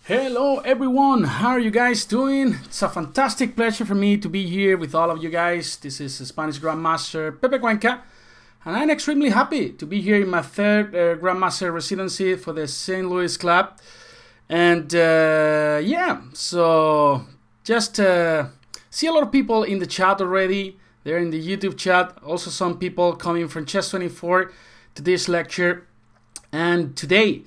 Hello everyone, how are you guys doing? It's a fantastic pleasure for me to be here with all of you guys. This is Spanish Grandmaster Pepe Cuenca, and I'm extremely happy to be here in my third Grandmaster residency for the St. Louis Club. And yeah, so just see a lot of people in the chat already. They're in the YouTube chat. Also some people coming from Chess24 to this lecture. And today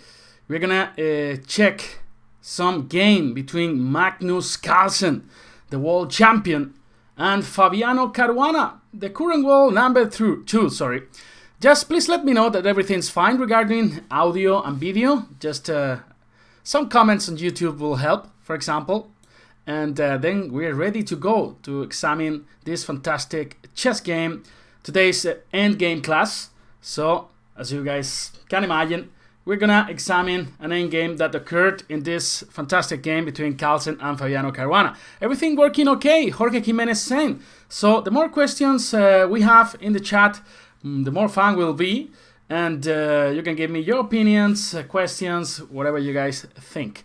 we're gonna check some game between Magnus Carlsen, the world champion, and Fabiano Caruana, the current world number 2. Just please let me know that everything's fine regarding audio and video. Just some comments on YouTube will help, for example. And then we're ready to go to examine this fantastic chess game, today's endgame class. So, as you guys can imagine, we're gonna examine an endgame that occurred in this fantastic game between Carlsen and Fabiano Caruana. Everything working okay, Jorge Jimenez saying. So the more questions we have in the chat, the more fun will be. And you can give me your opinions, questions, whatever you guys think.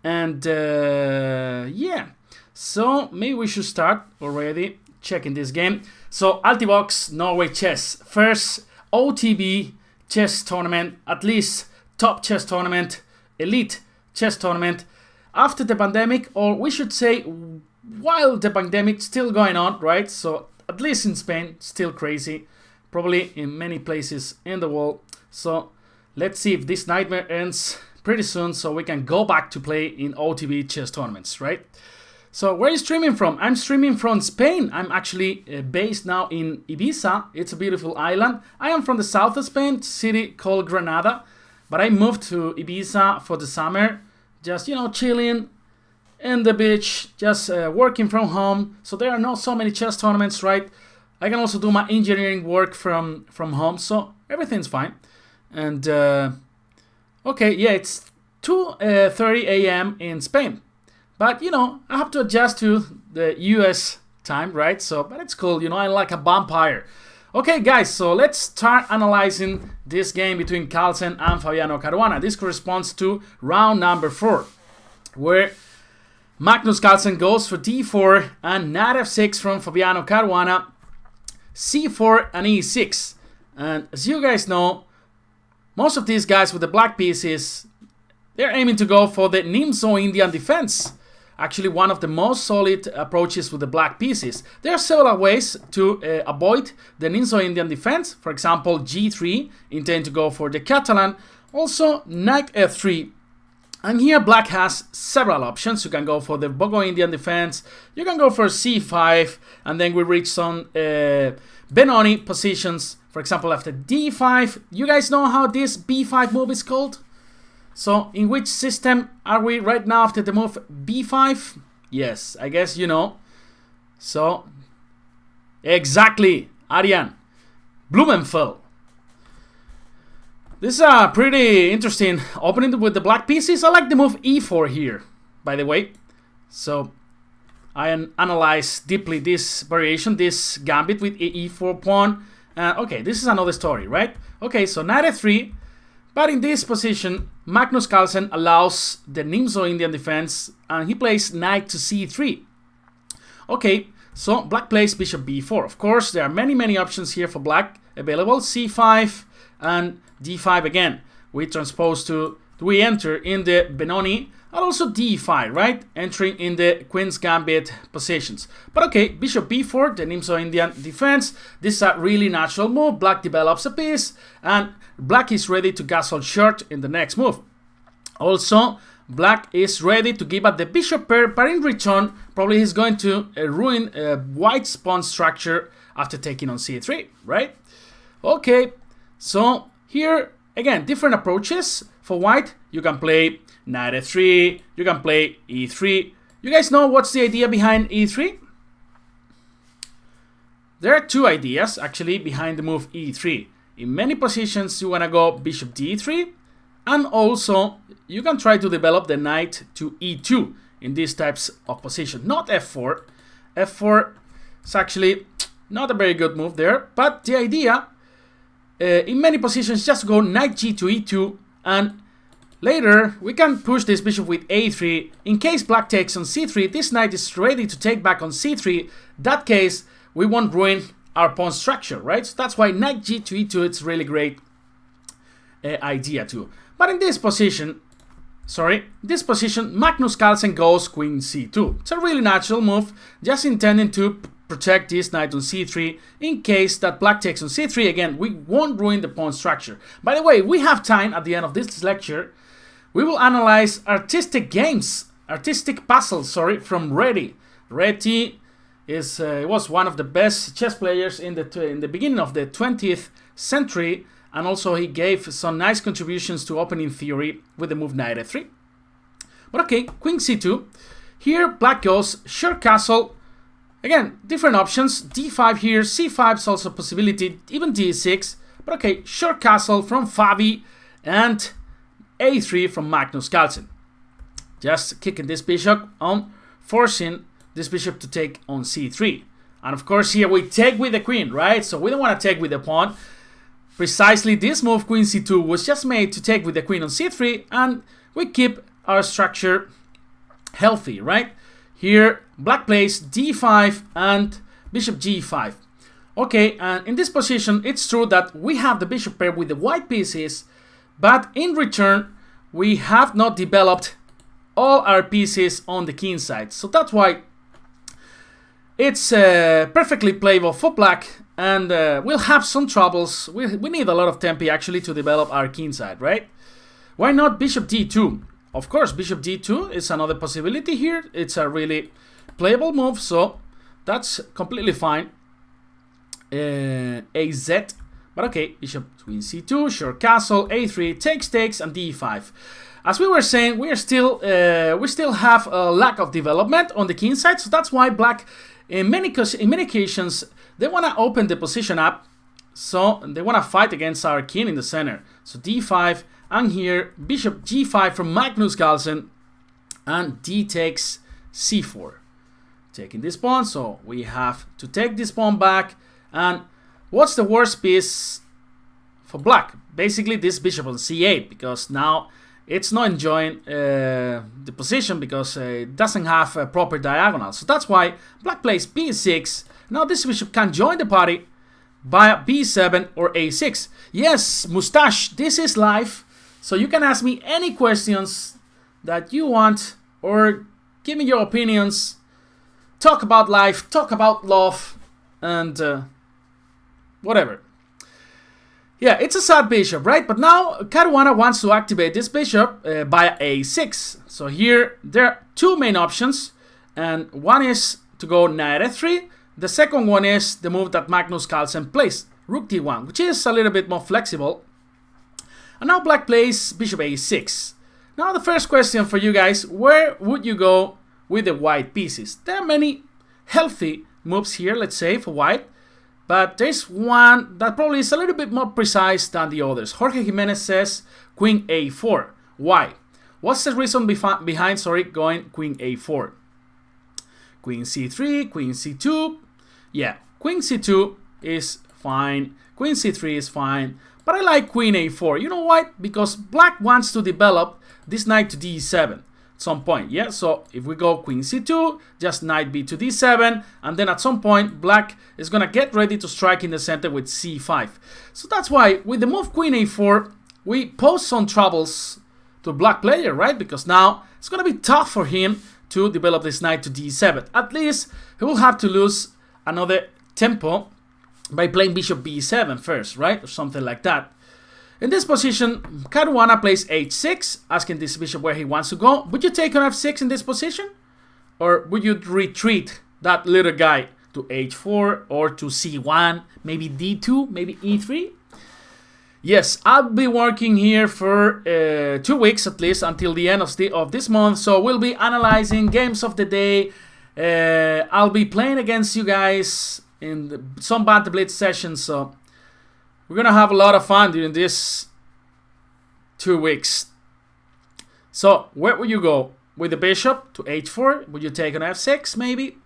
And yeah, so maybe we should start already checking this game. So Altibox Norway Chess, first OTB chess tournament, at least top chess tournament, elite chess tournament after the pandemic, or we should say while the pandemic still going on, right? So at least in Spain, still crazy, probably in many places in the world. So let's see if this nightmare ends pretty soon so we can go back to play in OTB chess tournaments, right? So where are you streaming from? I'm streaming from Spain. I'm actually based now in Ibiza. It's a beautiful island. I am from the south of Spain, city called Granada. But I moved to Ibiza for the summer, just, chilling in the beach, just working from home. So there are not so many chess tournaments, right? I can also do my engineering work from home, so everything's fine. And, okay, yeah, it's 2:30 a.m. in Spain. But, I have to adjust to the US time, right? So, but it's cool, I'm like a vampire. Okay, guys, so let's start analyzing this game between Carlsen and Fabiano Caruana. This corresponds to round number 4, where Magnus Carlsen goes for d4 and knight f6 from Fabiano Caruana, c4 and e6. And as you guys know, most of these guys with the black pieces, they're aiming to go for the Nimzo-Indian defense. Actually, one of the most solid approaches with the black pieces. There are several ways to avoid the Nimzo-Indian defense. For example, g3, intend to go for the Catalan. Also, knight f3. And here black has several options. You can go for the Bogo-Indian defense. You can go for c5. And then we reach some Benoni positions. For example, after d5. You guys know how this b5 move is called? So, in which system are we right now after the move b5? Yes, I guess you know. So, exactly, Arian. Blumenfeld. This is a pretty interesting opening with the black pieces. I like the move e4 here, by the way. So, I analyze deeply this variation, this gambit with e4 pawn. Okay, this is another story, right? Okay, so knight f3. But in this position, Magnus Carlsen allows the Nimzo-Indian defense and he plays knight to c3. Okay, so black plays bishop b4. Of course, there are many options here for black available. c5 and d5 again. We enter in the Benoni and also d5, right? Entering in the Queen's Gambit positions. But okay, bishop b4, the Nimzo-Indian defense. This is a really natural move. Black develops a piece and black is ready to castle short in the next move. Also, black is ready to give up the bishop pair, but in return, probably he's going to ruin white's pawn structure after taking on c3, right? Okay, so here, again, different approaches. For white, you can play knight f3, you can play e3. You guys know what's the idea behind e3? There are two ideas, actually, behind the move e3. In many positions, you want to go bishop d3, and also you can try to develop the knight to e2 in these types of position. Not f4. f4 is actually not a very good move there, but the idea in many positions just go knight g to e2 and Later, we can push this bishop with a3. In case black takes on c3, this knight is ready to take back on c3. That case, we won't ruin our pawn structure, right? So that's why knight g to e2, it's really great idea too. But in this position, Magnus Carlsen goes queen c2. It's a really natural move, just intending to protect this knight on c3 in case that black takes on c3. Again, we won't ruin the pawn structure. By the way, we have time at the end of this lecture. We will analyze artistic puzzles, from Reti. Reti was one of the best chess players in the beginning of the 20th century, and also he gave some nice contributions to opening theory with the move knight f3. But okay, queen c2. Here black goes short castle. Again, different options. d5 here, c5 is also a possibility, even d6. But okay, short castle from Fabi and a3 from Magnus Carlsen. Just kicking this bishop on, forcing this bishop to take on c3. And of course here we take with the queen, right? So we don't want to take with the pawn. Precisely this move, queen c2, was just made to take with the queen on c3, and we keep our structure healthy, right? Here black plays d5 and bishop g5. Okay, and in this position it's true that we have the bishop pair with the white pieces, but in return we have not developed all our pieces on the king side. So that's why it's perfectly playable for black, and we'll have some troubles. We need a lot of tempi actually to develop our king side, right? Why not bishop d2? Of course, bishop d2 is another possibility here. It's a really playable move, so that's completely fine. AZ. But okay, bishop queen c2, short castle, a3, takes, and d5. As we were saying, we still have a lack of development on the king side, so that's why black, in many occasions, they want to open the position up, so they want to fight against our king in the center. So d5, and here bishop g5 from Magnus Carlsen, and d takes c4. Taking this pawn, so we have to take this pawn back. And what's the worst piece for black? Basically this bishop on c8, because now it's not enjoying the position because it doesn't have a proper diagonal. So that's why black plays b6. Now this bishop can join the party by b7 or a6. Yes, Mustache, this is live. So you can ask me any questions that you want, or give me your opinions. Talk about life, talk about love, and whatever. Yeah, it's a sad bishop, right? But now Caruana wants to activate this bishop by a6. So here there are two main options, and one is to go knight f3. The second one is the move that Magnus Carlsen plays, rook d1, which is a little bit more flexible. And now black plays bishop a6. Now the first question for you guys, where would you go with the white pieces? There are many healthy moves here, let's say, for white. But there's one that probably is a little bit more precise than the others. Jorge Jimenez says queen a4. Why? What's the reason behind going queen a4? Queen c3, queen c2. Yeah, queen c2 is fine. Queen c3 is fine. But I like queen a4. You know why? Because black wants to develop this knight to d7 at some point. Yeah, so if we go queen c2, just knight b to d7, and then at some point black is gonna get ready to strike in the center with c5. So that's why with the move queen a4, we pose some troubles to black player, right? Because now it's gonna be tough for him to develop this knight to d7. At least he will have to lose another tempo by playing bishop b7 first, right? Or something like that. In this position, Caruana plays h6, asking this bishop where he wants to go. Would you take on f6 in this position? Or would you retreat that little guy to h4 or to c1, maybe d2, maybe e3? Yes, I'll be working here for 2 weeks at least until the end of this month. So we'll be analyzing games of the day. I'll be playing against you guys in some Banter Blitz sessions. So we're gonna have a lot of fun during this 2 weeks. So where would you go? With the bishop to h4? Would you take on f6 maybe?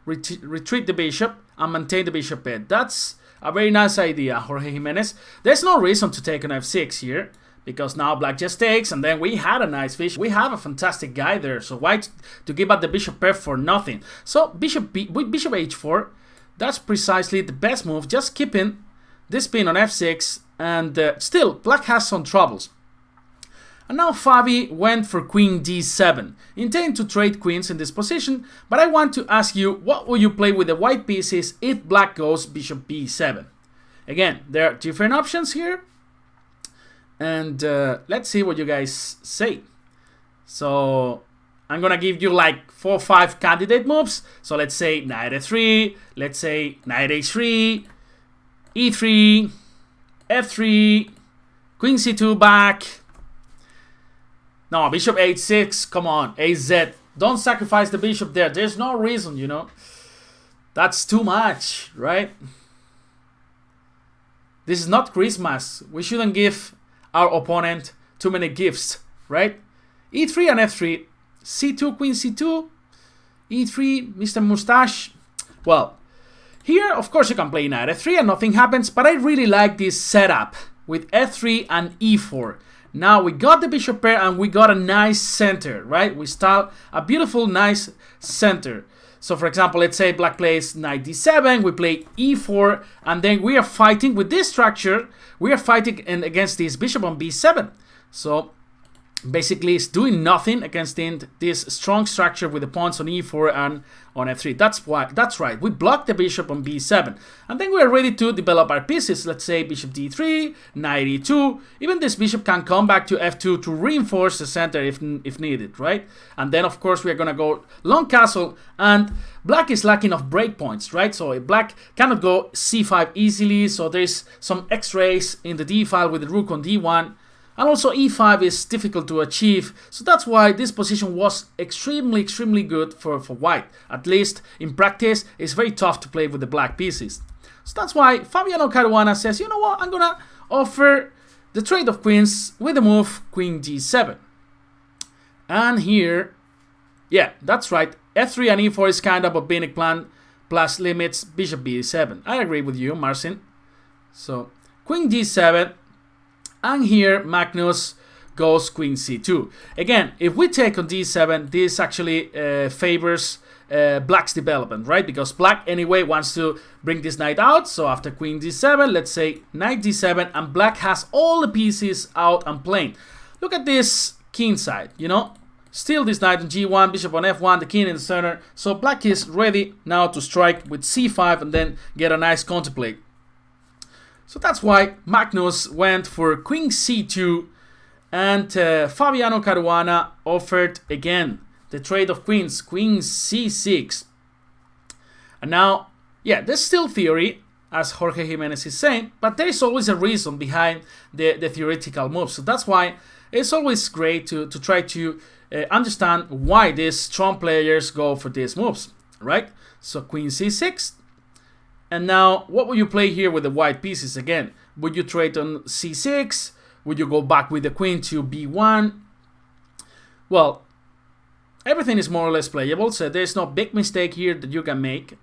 Retreat the bishop and maintain the bishop pair. That's a very nice idea, Jorge Jimenez. There's no reason to take on f6 here, because now black just takes, and then we had a nice fish. We have a fantastic guy there, so why to give up the bishop pair for nothing? So bishop with bishop h4, that's precisely the best move, just keeping this pin on f6, and still black has some troubles. And now Fabi went for queen d7, intending to trade queens in this position, but I want to ask you, what will you play with the white pieces if black goes bishop b7? Again, there are different options here, and let's see what you guys say. So I'm gonna give you like 4 or 5 candidate moves. So let's say knight f3, let's say knight h3, e3, f3, queen c2 back. No, bishop h6, come on, az. Don't sacrifice the bishop there. There's no reason, you know. That's too much, right? This is not Christmas. We shouldn't give our opponent too many gifts, right? e3 and f3, c2, queen c2, e3, Mr. Mustache. Well, here, of course, you can play knight f3 and nothing happens, but I really like this setup with f3 and e4. Now we got the bishop pair and we got a nice center, right? We start a beautiful, nice center. So for example, let's say black plays knight d7, we play e4, and then we are fighting with this structure. We are fighting against this bishop on b7. So basically it's doing nothing against this strong structure with the pawns on e4 and on f3. That's right, we block the bishop on b7, and then we are ready to develop our pieces. Let's say bishop d3, knight e2. Even this bishop can come back to f2 to reinforce the center if needed, right? And then of course we are gonna go long castle, and black is lacking of breakpoints, right? So black cannot go c5 easily, so there's some x-rays in the d file with the rook on d1. And also e5 is difficult to achieve, so that's why this position was extremely good for white. At least in practice, it's very tough to play with the black pieces. So that's why Fabiano Caruana says, you know what, I'm gonna offer the trade of queens with the move queen d7. And here, yeah, that's right, f3 and e4 is kind of a Binnick plan, plus limits bishop b7. I agree with you, Marcin. So queen d7. And here Magnus goes queen c2. Again, if we take on d7, this actually favors black's development, right? Because black anyway wants to bring this knight out. So after queen d7, let's say knight d7, and black has all the pieces out and playing. Look at this king side, you know? Still this knight on g1, bishop on f1, the king in the center. So black is ready now to strike with c5 and then get a nice counterplay. So that's why Magnus went for queen c2, and Fabiano Caruana offered again the trade of queens, queen c6. And now, yeah, there's still theory, as Jorge Jimenez is saying, but there is always a reason behind the theoretical moves. So that's why it's always great to try to understand why these strong players go for these moves, right? So queen c6. And now, what will you play here with the white pieces again? Would you trade on c6? Would you go back with the queen to b1? Well, everything is more or less playable, so there's no big mistake here that you can make.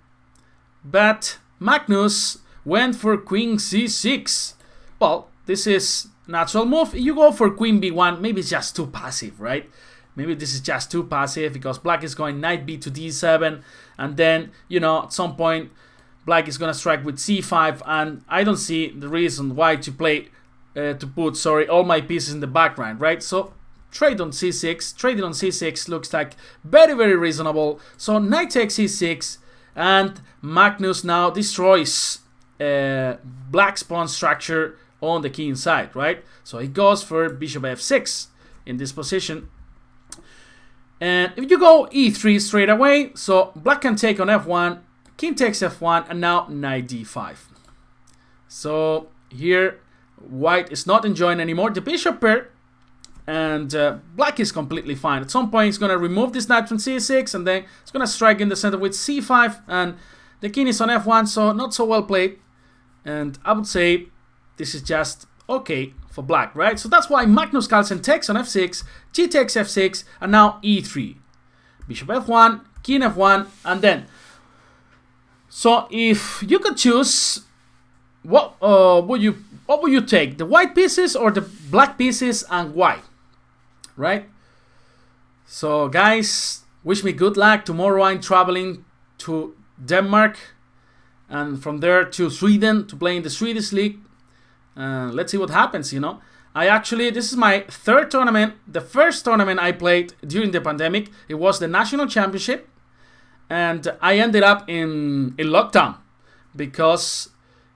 But Magnus went for queen c6. Well, this is natural move. If you go for queen b1, maybe it's just too passive, right? Maybe this is just too passive because black is going knight b to d7, and then, you know, at some point black is gonna strike with c5, and I don't see the reason why to play put all my pieces in the background, right? So trade on c6, trading on c6 looks like very reasonable. So knight takes c6, and Magnus now destroys black's pawn structure on the king side, right? So he goes for bishop f6 in this position. And if you go e3 straight away, so black can take on f1, king takes f1, and now knight d5. So here white is not enjoying anymore the bishop pair, and black is completely fine. At some point he's going to remove this knight from c6, and then it's going to strike in the center with c5, and the king is on f1, so not so well played. And I would say this is just okay for black, right? So that's why Magnus Carlsen takes on f6, g takes f6, and now e3. Bishop f1, king f1, and then... So if you could choose would you take? The white pieces or the black pieces, and why? Right? So guys, wish me good luck. Tomorrow I'm traveling to Denmark and from there to Sweden to play in the Swedish league. Let's see what happens, you know. This is my third tournament. The first tournament I played during the pandemic, it was the national championship, and I ended up in lockdown because,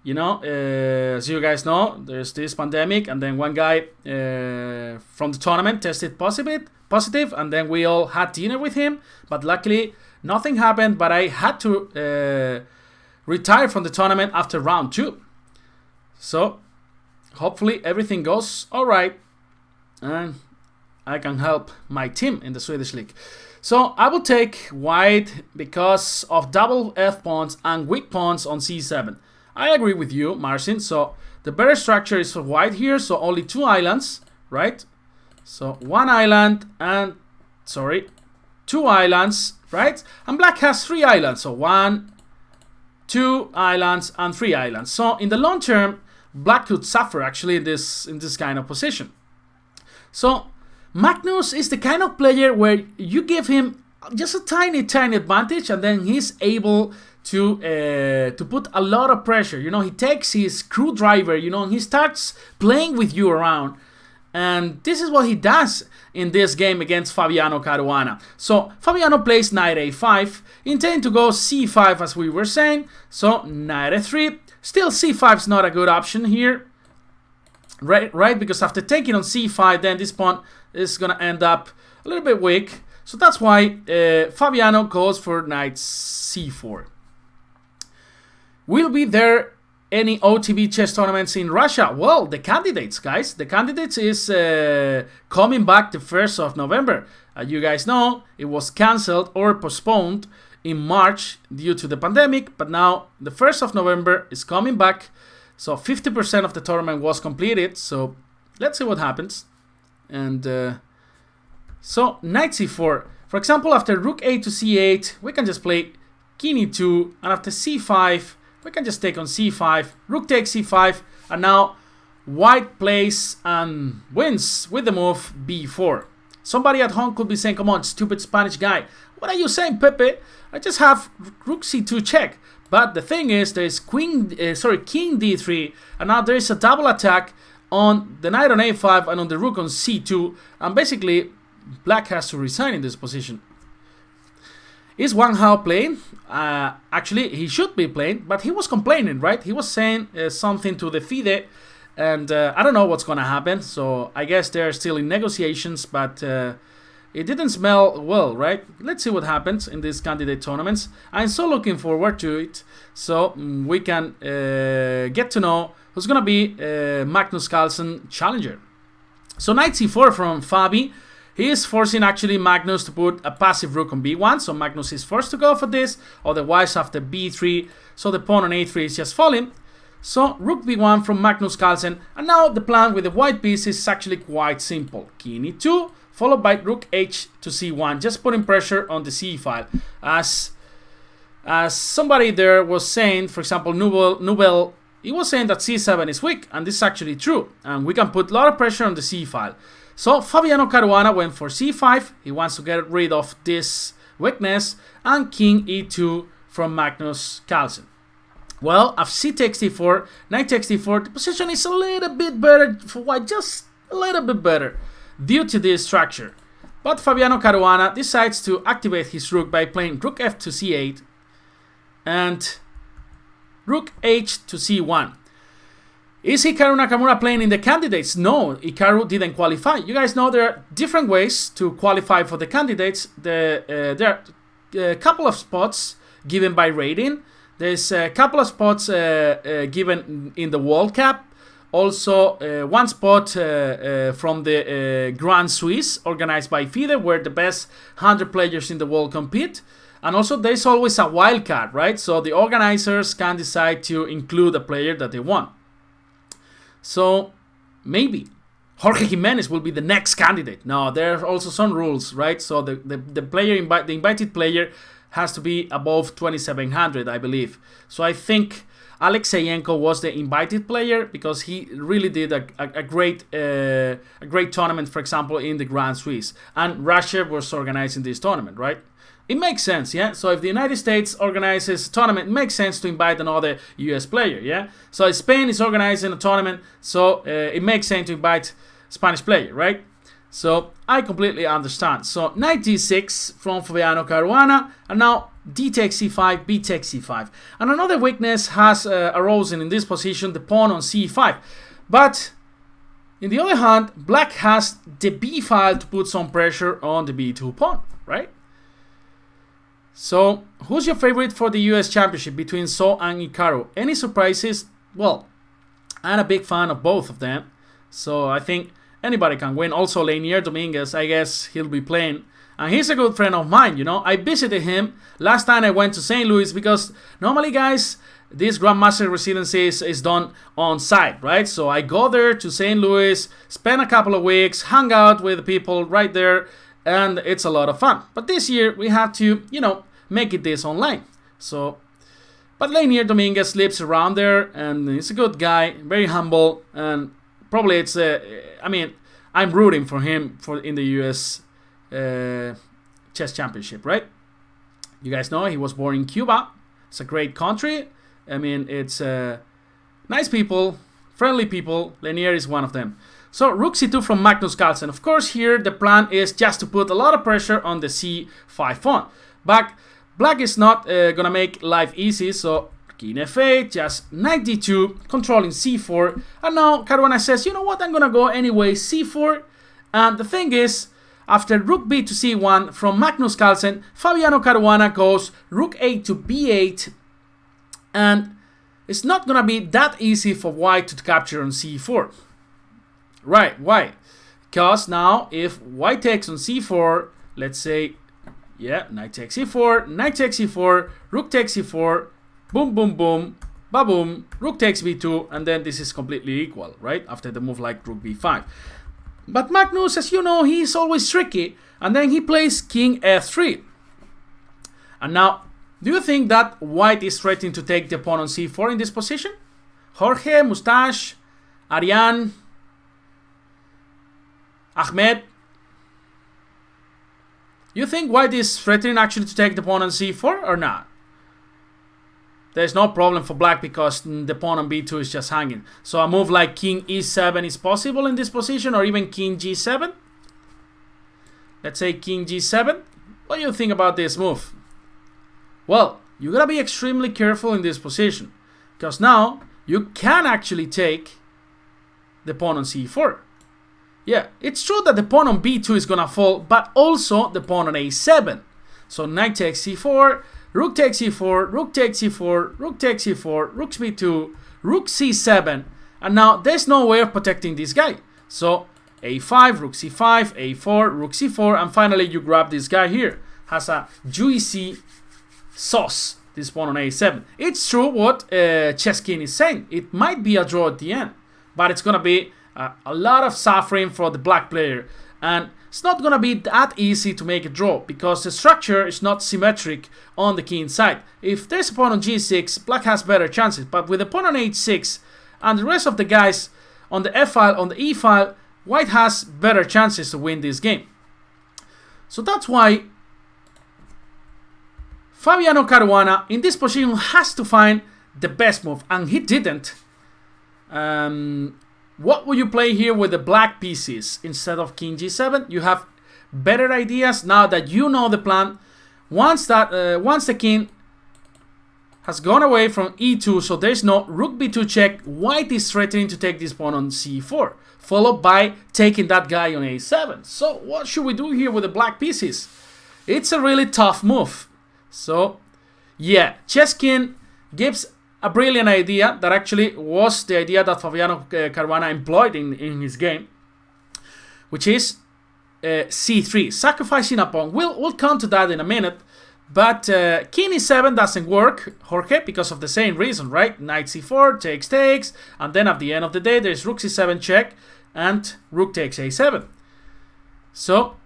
you know, as you guys know, there's this pandemic, and then one guy from the tournament tested positive, and then we all had dinner with him, but luckily nothing happened, but I had to retire from the tournament after round 2. So hopefully everything goes all right and I can help my team in the Swedish league. So I will take white because of double F pawns and weak pawns on C7. I agree with you, Marcin. So the better structure is for white here, so only 2 islands, right? So 1 island and 2 islands, right? And black has 3 islands, so 1, 2 islands and 3 islands. So in the long term, black could suffer actually in this kind of position. So Magnus is the kind of player where you give him just a tiny advantage, and then he's able to put a lot of pressure. You know, he takes his screwdriver, you know, and he starts playing with you around. And this is what he does in this game against Fabiano Caruana. So Fabiano plays knight a5, intending to go c5 as we were saying. So knight a3. Still c5 is not a good option here. Right? Because after taking on c5, then this pawn is going to end up a little bit weak. So that's why Fabiano goes for knight c4. Will be there any OTB chess tournaments in Russia? Well, the candidates, guys. The candidates is coming back the 1st of November. You guys know it was cancelled or postponed in March due to the pandemic, but now the 1st of November is coming back. So 50% of the tournament was completed. So let's see what happens. And so knight c4. For example, after rook a to c8, we can just play king e2, and after c5, we can just take on c5, rook takes c5, and now white plays and wins with the move b4. Somebody at home could be saying, come on, stupid Spanish guy. What are you saying, Pepe? I just have rook c2 check. But the thing is, there is king d3, and now there is a double attack on the knight on a5 and on the rook on c2, and basically black has to resign in this position. Is Wang Hao playing? Actually, he should be playing, but he was complaining, right? He was saying something to the FIDE, and I don't know what's going to happen. So I guess they're still in negotiations, but it didn't smell well, right? Let's see what happens in these candidate tournaments. I'm so looking forward to it, so we can get to know who's going to be Magnus Carlsen challenger. So knight c4 from Fabi. He is forcing actually Magnus to put a passive rook on b1, so Magnus is forced to go for this, otherwise after b3, so the pawn on a3 is just falling. So rook b1 from Magnus Carlsen, and now the plan with the white piece is actually quite simple. King e2, followed by rook h to c1, just putting pressure on the c file. As somebody there was saying, for example, Nubel, he was saying that c7 is weak, and this is actually true, and we can put a lot of pressure on the c file. So Fabiano Caruana went for c5, he wants to get rid of this weakness, and king e2 from Magnus Carlsen. Well, after c takes d4, knight takes d4, the position is a little bit better for white, just a little bit better, due to this structure. But Fabiano Caruana decides to activate his rook by playing rook f to c8, and rook h to c1. Is Hikaru Nakamura playing in the candidates? No, Hikaru didn't qualify. You guys know there are different ways to qualify for the candidates. There are a couple of spots given by rating. There's a couple of spots given in the World Cup. Also, one spot from the Grand Swiss, organized by FIDE, where the best 100 players in the world compete. And also, there's always a wild card, right? So the organizers can decide to include a player that they want. So maybe Jorge Jimenez will be the next candidate. No, there are also some rules, right? So the invited player has to be above 2,700, I believe. So I think Alexeyenko was the invited player because he really did a great tournament, for example, in the Grand Swiss. And Russia was organizing this tournament, right? It makes sense, yeah? So if the United States organizes a tournament, it makes sense to invite another US player, yeah? So Spain is organizing a tournament, so it makes sense to invite Spanish player, right? So I completely understand. So knight d6 from Fabiano Caruana, and now d takes c5, b takes c5. And another weakness has arisen in this position, the pawn on c5. But in the other hand, black has the b file to put some pressure on the b2 pawn, right? So who's your favorite for the US Championship between So and Hikaru? Any surprises? Well, I'm a big fan of both of them, so I think anybody can win. Also, Lanier Dominguez, I guess he'll be playing. And he's a good friend of mine, you know. I visited him last time I went to St. Louis because normally, guys, this Grandmaster residency is done on site, right? So I go there to St. Louis, spend a couple of weeks, hang out with the people right there, and it's a lot of fun. But this year, we have to, you know, make it this online. So, but Lanier Dominguez lives around there, and he's a good guy, very humble, and probably it's I mean, I'm rooting for him in the US Chess Championship, right? You guys know he was born in Cuba. It's a great country. I mean, it's nice people, friendly people. Lanier is one of them. So Rook c2 from Magnus Carlsen. Of course, here the plan is just to put a lot of pressure on the c5 pawn. But black is not gonna make life easy, so King f8, just knight d2, controlling c4, and now Caruana says, you know what, I'm gonna go anyway, c4, and the thing is, after rook b to c1 from Magnus Carlsen, Fabiano Caruana goes rook a to b8, and it's not gonna be that easy for white to capture on c4. Right, why? Because now, if white takes on c4, let's say, yeah, knight takes c4, knight takes c4, rook takes c4, boom, boom, boom, ba-boom, rook takes b2, and then this is completely equal, right? After the move like rook b5. But Magnus, as you know, he's always tricky, and then he plays king f3. And now, do you think that white is threatening to take the pawn on c4 in this position? Jorge, Mustache, Ariane, Ahmed? You think white is threatening actually to take the pawn on c4 or not? There's no problem for black because the pawn on b2 is just hanging. So a move like king e7 is possible in this position, or even king g7. Let's say king g7. What do you think about this move? Well, you gotta be extremely careful in this position, because now you can actually take the pawn on c4. Yeah, it's true that the pawn on b2 is gonna fall, but also the pawn on a7. So knight takes c4, rook takes c4, rook takes c4, rook takes c4, rook b2, rook c7, and now there's no way of protecting this guy. So a5, rook c5, a4, rook c4, and finally you grab this guy here. Has a juicy sauce, this pawn on a7. It's true what Chess King is saying. It might be a draw at the end, but it's gonna be a lot of suffering for the black player, and it's not gonna be that easy to make a draw because the structure is not symmetric on the king side. If there's a pawn on g6, black has better chances, but with the pawn on h6 and the rest of the guys on the f file, on the e file, white has better chances to win this game. So that's why Fabiano Caruana in this position has to find the best move, and he didn't. What will you play here with the black pieces instead of king g7? You have better ideas now that you know the plan. Once the king has gone away from e2, so there's no rook b2 check, white is threatening to take this pawn on c4, followed by taking that guy on a7. So what should we do here with the black pieces? It's a really tough move. So yeah, Chess King gives a brilliant idea that actually was the idea that Fabiano Caruana employed in his game, which is c3, sacrificing a pawn. We'll come to that in a minute, but king e7 doesn't work, Jorge, because of the same reason, right? Knight c4, takes, and then at the end of the day, there's rook c7 check, and rook takes a7. So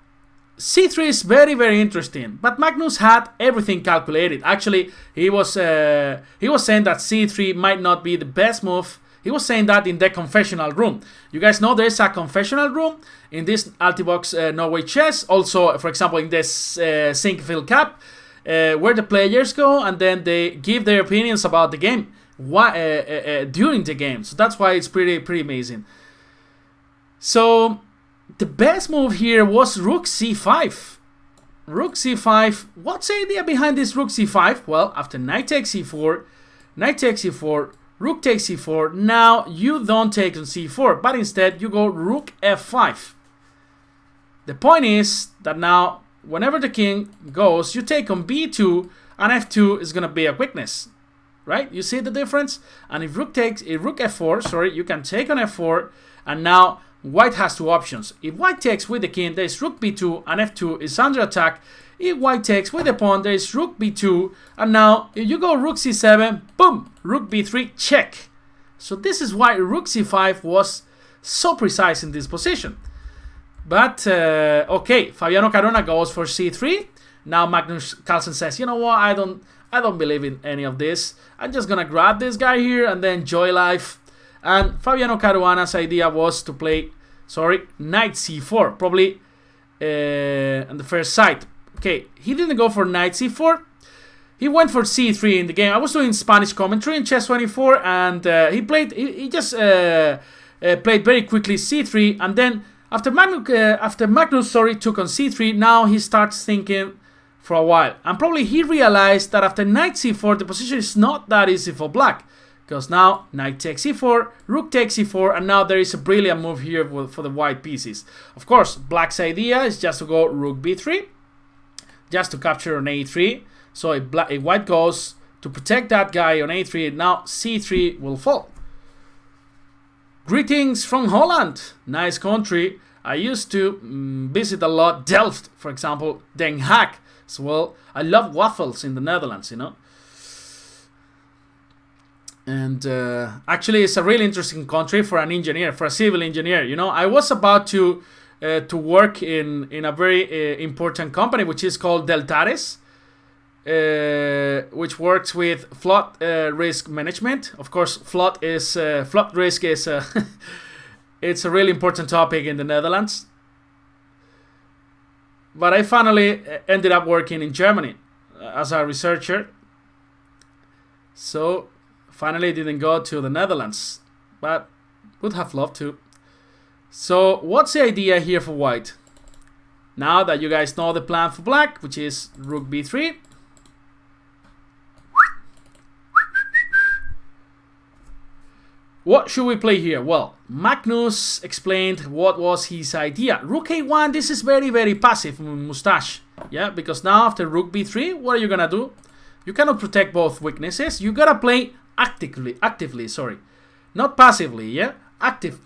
c3 is very, very interesting, but Magnus had everything calculated. Actually, he was saying that c3 might not be the best move. He was saying that in the confessional room. You guys know there's a confessional room in this Altibox Norway Chess. Also, for example, in this Sinkfield Cup, where the players go and then they give their opinions about the game during the game. So that's why it's pretty amazing. So the best move here was Rook c5. Rook c5. What's the idea behind this Rook c5? Well, after knight takes c4, knight takes c4, Rook takes c4. Now you don't take on c4, but instead you go Rook f5. The point is that now whenever the king goes, you take on b2, and f2 is gonna be a weakness, right? You see the difference? And if Rook f4, sorry, you can take on f4, and now White has two options. If White takes with the king, there is Rook b2, and f2 is under attack. If White takes with the pawn, there is Rook b2, and now if you go Rook c7, boom, Rook b3, check. So this is why Rook c5 was so precise in this position. But okay, Fabiano Caruana goes for c3. Now Magnus Carlsen says, you know what, I don't believe in any of this. I'm just gonna grab this guy here and then enjoy life. And Fabiano Caruana's idea was to play, knight c4, probably on the first side. Okay, he didn't go for knight c4. He went for c3 in the game. I was doing Spanish commentary in Chess 24, and he just played very quickly c3, and then after Magnus took on c3, now he starts thinking for a while, and probably he realized that after knight c4, the position is not that easy for black. Because now knight takes e4, rook takes e4, and now there is a brilliant move here for the white pieces. Of course, black's idea is just to go rook b3, just to capture on a3. So if white goes to protect that guy on a3, now c3 will fall. Greetings from Holland, nice country. I used to visit a lot Delft, for example, Den Haag as well. I love waffles in the Netherlands, you know. And actually, it's a really interesting country for an engineer, for a civil engineer. You know, I was about to work in a very important company, which is called Deltares, which works with flood risk management. Of course, flood risk is it's a really important topic in the Netherlands. But I finally ended up working in Germany as a researcher. So finally didn't go to the Netherlands, but would have loved to. So what's the idea here for white? Now that you guys know the plan for black, which is rook b3. What should we play here? Well, Magnus explained what was his idea. Rook a1, this is very, very passive, mustache. Yeah, because now after rook b3, what are you gonna do? You cannot protect both weaknesses. You gotta play actively, sorry. Not passively, yeah? Active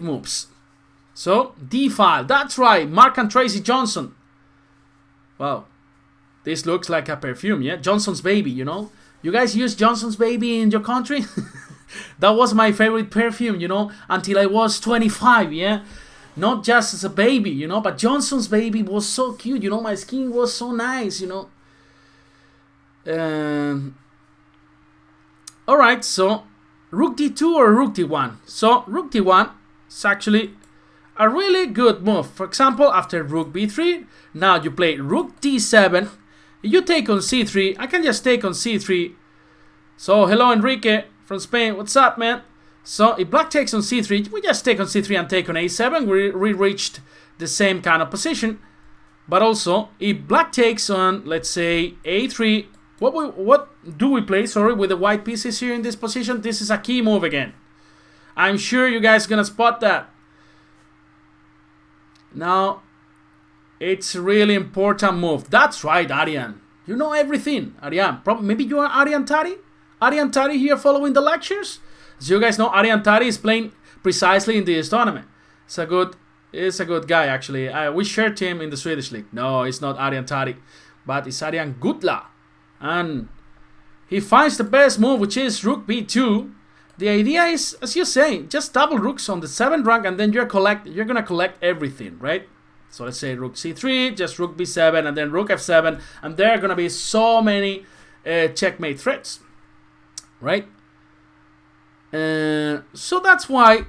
moves. So, d-file, that's right, Mark and Tracy Johnson. Wow, this looks like a perfume, yeah? Johnson's Baby, you know? You guys use Johnson's Baby in your country? That was my favorite perfume, you know, until I was 25, yeah? Not just as a baby, you know, but Johnson's Baby was so cute, you know, my skin was so nice, you know. Alright, so rook d2 or rook d1. So rook d1 is actually a really good move. For example, after rook b3, now you play rook d7. You take on c3. I can just take on c3. So hello Enrique from Spain, what's up, man? So if black takes on c3, we just take on c3 and take on a7. We reached the same kind of position. But also, if black takes on, let's say, a3, what do we play, with the white pieces here in this position? This is a key move again. I'm sure you guys are gonna spot that. Now, it's a really important move. That's right, Arian. You know everything, Arian. Maybe you are Arian Tari? Arian Tari here following the lectures? As you guys know, Arian Tari is playing precisely in this tournament. He's a good guy, actually. We shared him in the Swedish league. No, it's not Arian Tari, but it's Arian Gutla. And he finds the best move, which is rook b2. The idea is, as you say, just double rooks on the 7th rank, and then you're gonna collect everything, right? So let's say rook c3, just rook b7, and then rook f7, and there are gonna be so many checkmate threats, right? So that's why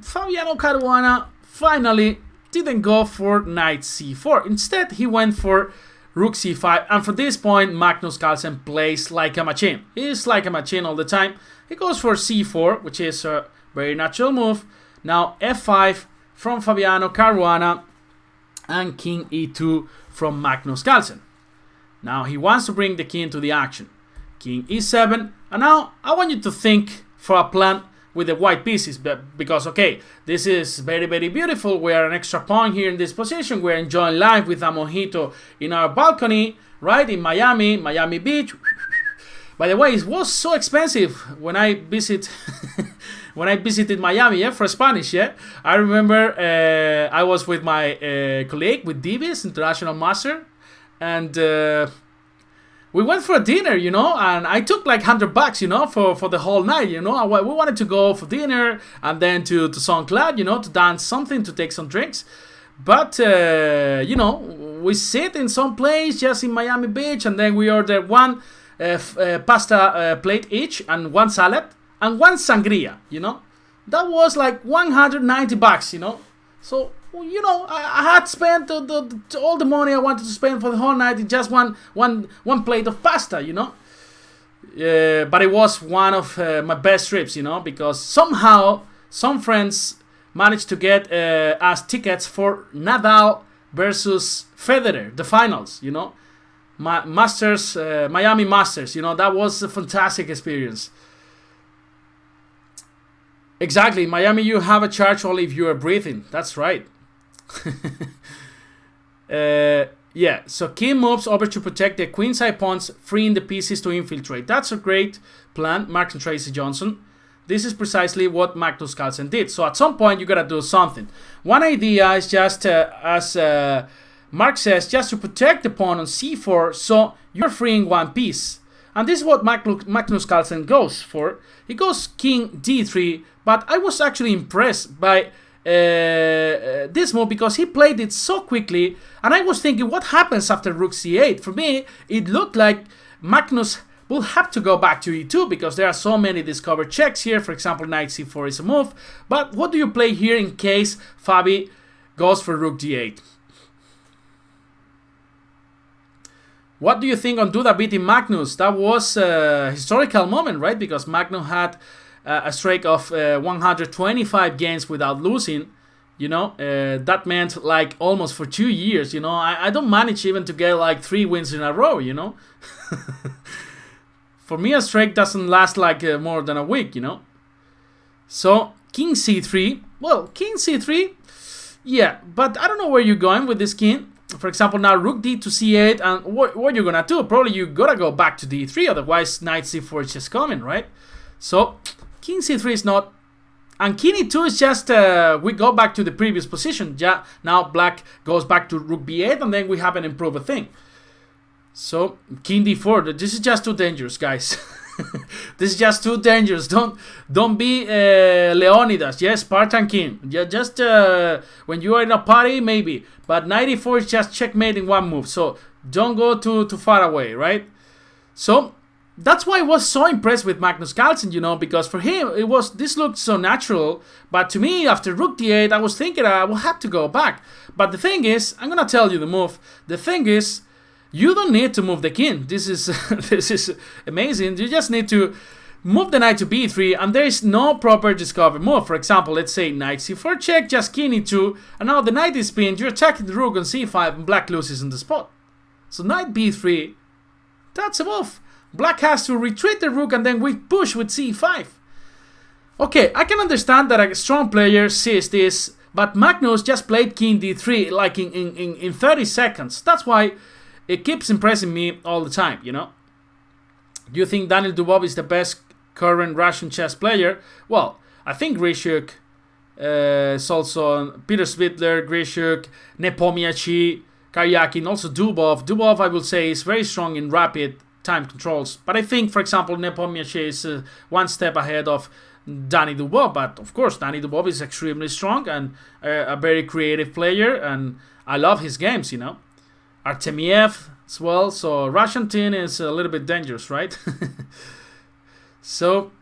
Fabiano Caruana finally didn't go for knight c4. Instead, he went for rook c5, and from this point, Magnus Carlsen plays like a machine. He's like a machine all the time. He goes for c4, which is a very natural move. Now f5 from Fabiano Caruana, and king e2 from Magnus Carlsen. Now he wants to bring the king to the action. King e7, and now I want you to think for a plan with the white pieces, because okay, this is very, very beautiful. We are an extra pawn here in this position. We're enjoying life with a mojito in our balcony, right, in Miami Beach. By the way, it was so expensive when I visited Miami, yeah, for Spanish, yeah. I remember I was with my colleague, with Divis, international master, and we went for a dinner, you know, and I took like $100, you know, for the whole night, you know. We wanted to go for dinner and then to Saint-Claude, you know, to dance something, to take some drinks. But, you know, we sit in some place just in Miami Beach, and then we order one pasta plate each, and one salad, and one sangria, you know. That was like $190, you know. So, you know, I had spent all the money I wanted to spend for the whole night in just one plate of pasta, you know. But it was one of my best trips, you know, because somehow some friends managed to get us tickets for Nadal versus Federer, the finals, you know. Miami Masters, you know, that was a fantastic experience. Exactly, Miami, you have a charge only if you are breathing. That's right. Yeah, so king moves over to protect the queenside pawns, freeing the pieces to infiltrate. That's a great plan, Mark and Tracy Johnson. This is precisely what Magnus Carlsen did. So at some point, you gotta do something. One idea is just, as Mark says, just to protect the pawn on c4, so you're freeing one piece. And this is what Magnus Carlsen goes for. He goes king d3, but I was actually impressed by this move because he played it so quickly, and I was thinking, what happens after rook c8? For me, it looked like Magnus will have to go back to e2 because there are so many discovered checks here. For example, knight c4 is a move. But what do you play here in case Fabi goes for rook d8? What do you think on Duda beating Magnus? That was a historical moment, right? Because Magnus had a streak of 125 games without losing. You know, that meant like almost for 2 years. You know, I don't manage even to get like 3 wins in a row, you know. For me, a streak doesn't last like more than a week, you know. So, king c3. Well, king c3, yeah, but I don't know where you're going with this king. For example, now rook d to c8, and what you're gonna do? Probably you gotta go back to d3, otherwise knight c4 is just coming, right? So, king c3 is not, and king e2 is just, we go back to the previous position. Yeah, now black goes back to rook b8, and then we haven't improved a thing. So, king d4, this is just too dangerous, guys. This is just too dangerous. Don't be Leonidas. Yes, Spartan king. Yeah, just when you are in a party, maybe. But knight e4 is just checkmate in one move. So don't go too far away, right? So that's why I was so impressed with Magnus Carlsen, you know, because for him this looked so natural. But to me, after rook d8, I was thinking I will have to go back. But the thing is, I'm gonna tell you the move. The thing is, you don't need to move the king. This is this is amazing. You just need to move the knight to b3, and there is no proper discovered move. For example, let's say knight c4 check, just king e2, and now the knight is pinned. You're attacking the rook on c5, and black loses in the spot. So knight b3, that's a move. Black has to retreat the rook, and then we push with c5. Okay, I can understand that a strong player sees this, but Magnus just played king d3 like in 30 seconds. That's why it keeps impressing me all the time, you know. Do you think Daniel Dubov is the best current Russian chess player? Well, I think Grishuk is also Peter Svitler, Grishuk, Nepomniachtchi, Karyakin, also Dubov. Dubov, I will say, is very strong in rapid time controls. But I think, for example, Nepomniachtchi is one step ahead of Danny Dubov. But of course, Danny Dubov is extremely strong and a very creative player. And I love his games, you know. Artemiev as well. So Russian team is a little bit dangerous, right? So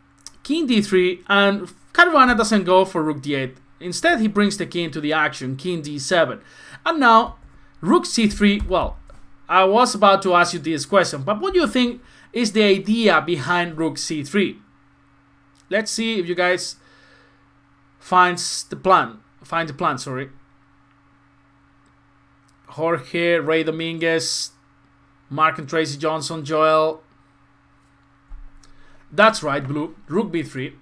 king d3, and Caruana doesn't go for rook d8. Instead, he brings the king to the action, king d7. And now, rook c3. Well, I was about to ask you this question, but what do you think is the idea behind rook c3? Let's see if you guys find the plan, sorry. Jorge, Ray Dominguez, Mark and Tracy Johnson, Joel. That's right, blue. Rook b3.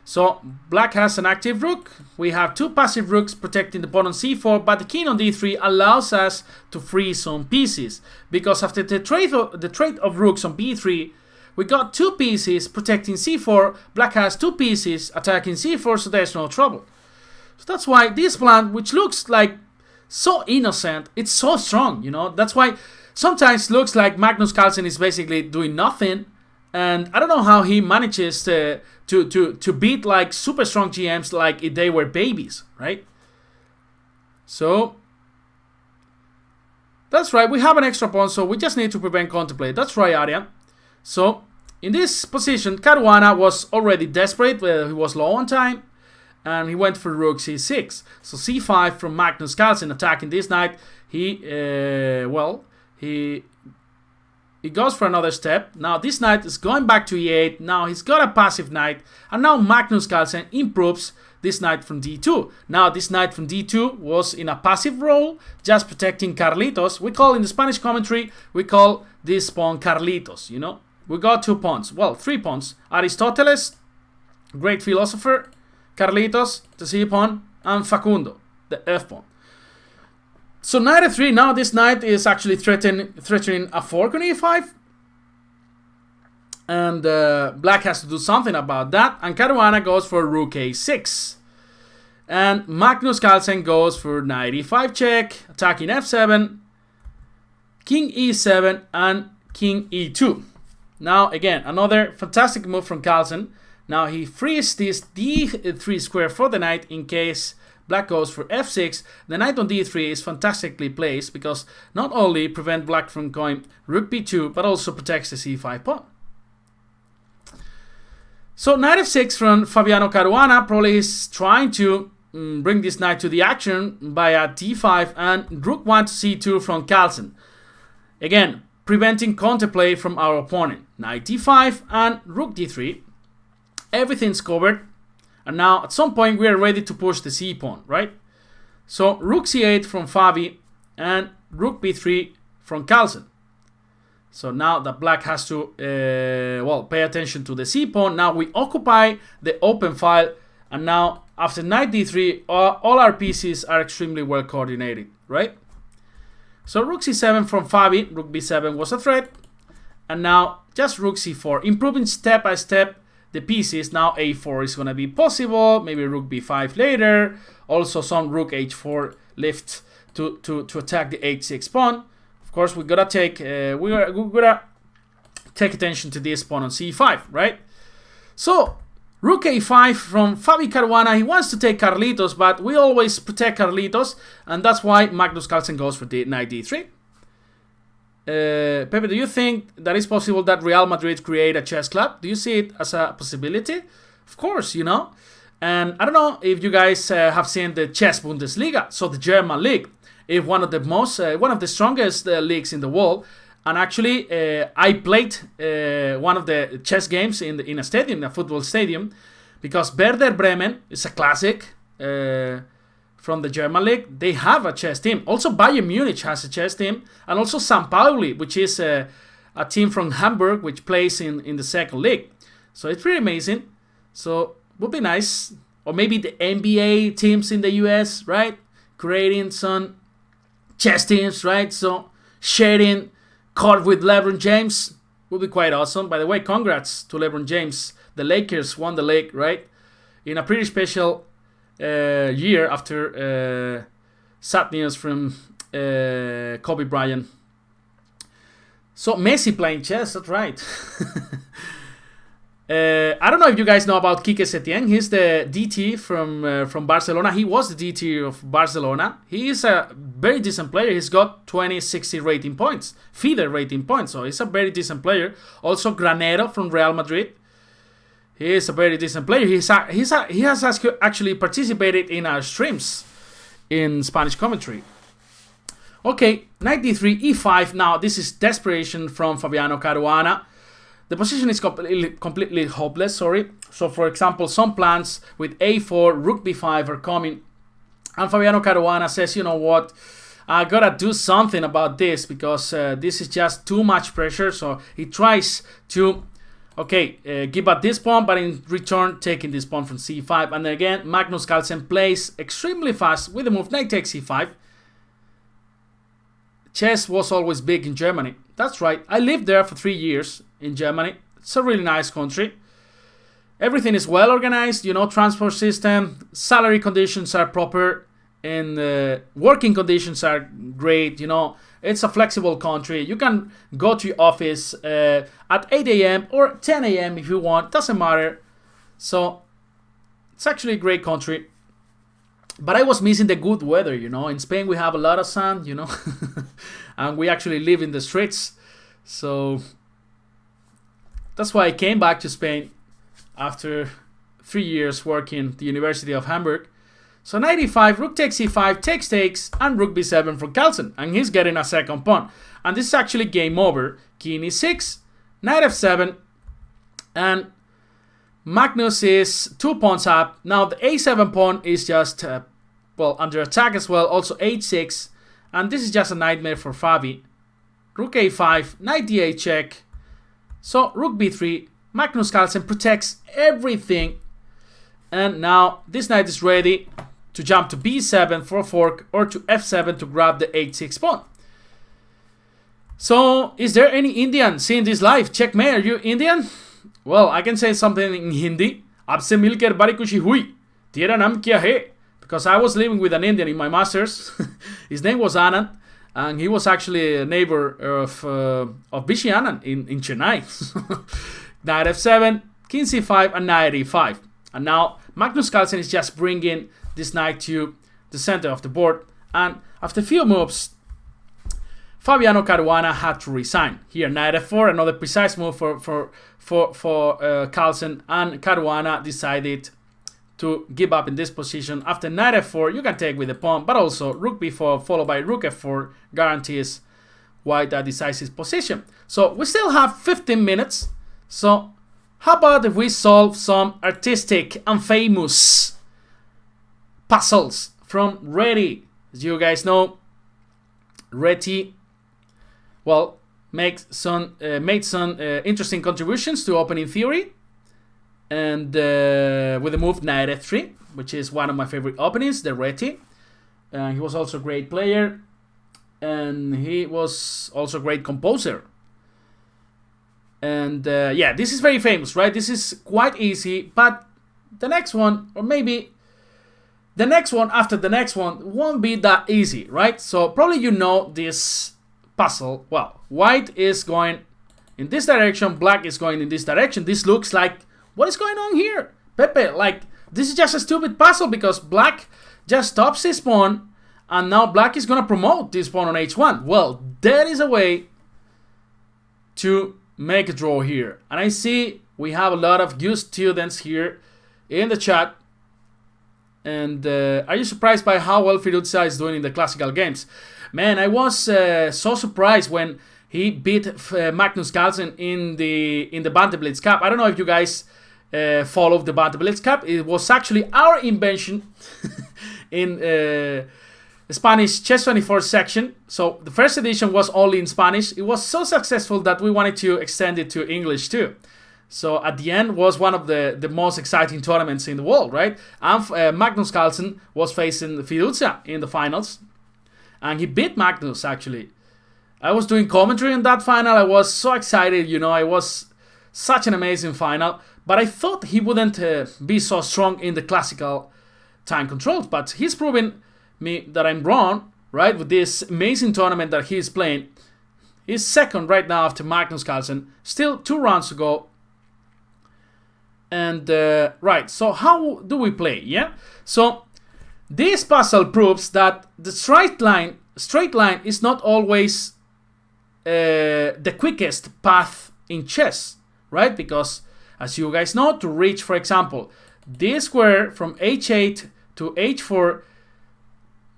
So black has an active rook. We have two passive rooks protecting the pawn on c4, but the king on d3 allows us to free some pieces, because after the trade of rooks on b3, we got two pieces protecting c4. Black has two pieces attacking c4, so there's no trouble. So that's why this plan, which looks like so innocent, it's so strong, you know. That's why sometimes looks like Magnus Carlsen is basically doing nothing, and I don't know how he manages to beat like super strong GMs like if they were babies, right? So that's right, we have an extra pawn, so we just need to prevent counterplay. That's right, Arya. So in this position, Caruana was already desperate. He was low on time, and he went for rook c6. So c5 from Magnus Carlsen attacking this knight. He goes for another step. Now this knight is going back to e8. Now he's got a passive knight, and now Magnus Carlsen improves this knight from d2. Now this knight from d2 was in a passive role, just protecting Carlitos. We call in the Spanish commentary, we call this pawn Carlitos, you know. We got two pawns, well, three pawns. Aristoteles, great philosopher, Carlitos, the c pawn, and Facundo, the f pawn. So knight f3, now this knight is actually threatening a fork on e5. And black has to do something about that. And Caruana goes for rook a6. And Magnus Carlsen goes for knight e5 check, attacking f7, king e7, and king e2. Now again, another fantastic move from Carlsen. Now he frees this d3 square for the knight in case black goes for f6. The knight on d3 is fantastically placed because not only prevent black from going rook b2, but also protects the c5 pawn. So knight f6 from Fabiano Caruana probably is trying to bring this knight to the action via d5, and rook 1 to c2 from Carlsen. Again, preventing counterplay from our opponent. Knight d5 and rook d3. Everything's covered. And now, at some point, we are ready to push the c-pawn, right? So, rook c8 from Fabi and rook b3 from Carlsen. So now that black has to, pay attention to the c-pawn. Now we occupy the open file. And now, after knight d3, all our pieces are extremely well coordinated, right? So, rook c7 from Fabi. Rook b7 was a threat. And now, just rook c4. Improving step by step the pieces. Now a4 is going to be possible, maybe rook b5 later, also some rook h4 lift to attack the h6 pawn. Of course, we gotta take attention to this pawn on c5, right? So rook a5 from Fabi Caruana. He wants to take Carlitos, but we always protect Carlitos, and that's why Magnus Carlsen goes for the knight d3. Pepe, do you think that it's possible that Real Madrid create a chess club? Do you see it as a possibility? Of course, you know. And I don't know if you guys have seen the Chess Bundesliga, so the German league. It's one of the strongest leagues in the world. And actually, I played one of the chess games in a stadium, a football stadium, because Werder Bremen is a classic. From the German league, they have a chess team. Also, Bayern Munich has a chess team, and also St. Pauli, which is a team from Hamburg, which plays in the second league. So it's pretty amazing. So would be nice, or maybe the NBA teams in the US, right? Creating some chess teams, right? So sharing court with LeBron James would be quite awesome. By the way, congrats to LeBron James. The Lakers won the league, right? In a pretty special year after sad news from Kobe Bryant. So Messi playing chess, that's right. I don't know if you guys know about Quique Setién. He's the DT from Barcelona. He was the DT of Barcelona. He is a very decent player. He's got 2060 rating points, FIDE rating points. So he's a very decent player. Also Granero from Real Madrid. He is a very decent player. He has actually participated in our streams in Spanish commentary. Okay, knight d3, e5. Now this is desperation from Fabiano Caruana. The position is completely hopeless, sorry. So for example, some plans with a4, rook b5 are coming. And Fabiano Caruana says, you know what, I gotta do something about this because this is just too much pressure. So he tries to, give up this pawn, but in return taking this pawn from c5. And then again, Magnus Carlsen plays extremely fast with the move knight takes c5. Chess was always big in Germany. That's right. I lived there for 3 years in Germany. It's a really nice country. Everything is well organized, transport system, salary conditions are proper, and working conditions are great, It's a flexible country. You can go to your office at 8 a.m. or 10 a.m. if you want. Doesn't matter. So it's actually a great country. But I was missing the good weather, In Spain we have a lot of sun, and we actually live in the streets. So that's why I came back to Spain after 3 years working at the University of Hamburg. So knight e5, rook takes e5, takes, and rook b7 for Carlsen. And he's getting a second pawn. And this is actually game over. King e6, knight f7, and Magnus is 2 pawns up. Now the a7 pawn is just, under attack as well. Also h6. And this is just a nightmare for Fabi. Rook a5, knight d8 check. So rook b3. Magnus Carlsen protects everything. And now this knight is ready to jump to b7 for a fork or to f7 to grab the h6 pawn. So is there any Indian seeing this live? Checkmate, are you Indian? Well, I can say something in Hindi. Abse milker bari kushi hui. Tera naam kya hai? Because I was living with an Indian in my master's. His name was Anand. And he was actually a neighbor of Bishi Anand in Chennai. Knight f7, king c5, and knight e5. And now Magnus Carlsen is just bringing this knight to the center of the board. And after a few moves, Fabiano Caruana had to resign. Here, knight f4, another precise move for Carlsen, and Caruana decided to give up in this position. After knight f4, you can take with the pawn, but also rook b4 followed by rook f4 guarantees white a decisive position. So we still have 15 minutes. So how about if we solve some artistic and famous puzzles from Reti? As you guys know, Reti, well, made some interesting contributions to opening theory, and with the move knight f3, which is one of my favorite openings, the Reti. He was also a great player, and he was also a great composer. And this is very famous, right? This is quite easy, but the next one, or maybe the next one after the next one, won't be that easy, right? So probably you know this puzzle. Well, white is going in this direction, black is going in this direction. This looks like, what is going on here? Pepe, like, this is just a stupid puzzle because black just stops his pawn, and now black is going to promote this pawn on h1. Well, there is a way to make a draw here. And I see we have a lot of good students here in the chat. And are you surprised by how well Fiducia is doing in the classical games? Man, I was so surprised when he beat Magnus Carlsen in the Bantamblitz Cup. I don't know if you guys followed the Bantamblitz Cup. It was actually our invention in the Spanish Chess 24 section. So the first edition was only in Spanish. It was so successful that we wanted to extend it to English too. So at the end was one of the most exciting tournaments in the world, right? And Magnus Carlsen was facing Fiducia in the finals. And he beat Magnus, actually. I was doing commentary in that final. I was so excited, you know. It was such an amazing final. But I thought he wouldn't be so strong in the classical time controls. But he's proven me that I'm wrong, right? With this amazing tournament that he's playing. He's second right now after Magnus Carlsen. Still 2 rounds to go. And right, so how do we play? Yeah, so this puzzle proves that the straight line is not always the quickest path in chess, right? Because as you guys know, to reach, for example, this square from h8 to h4,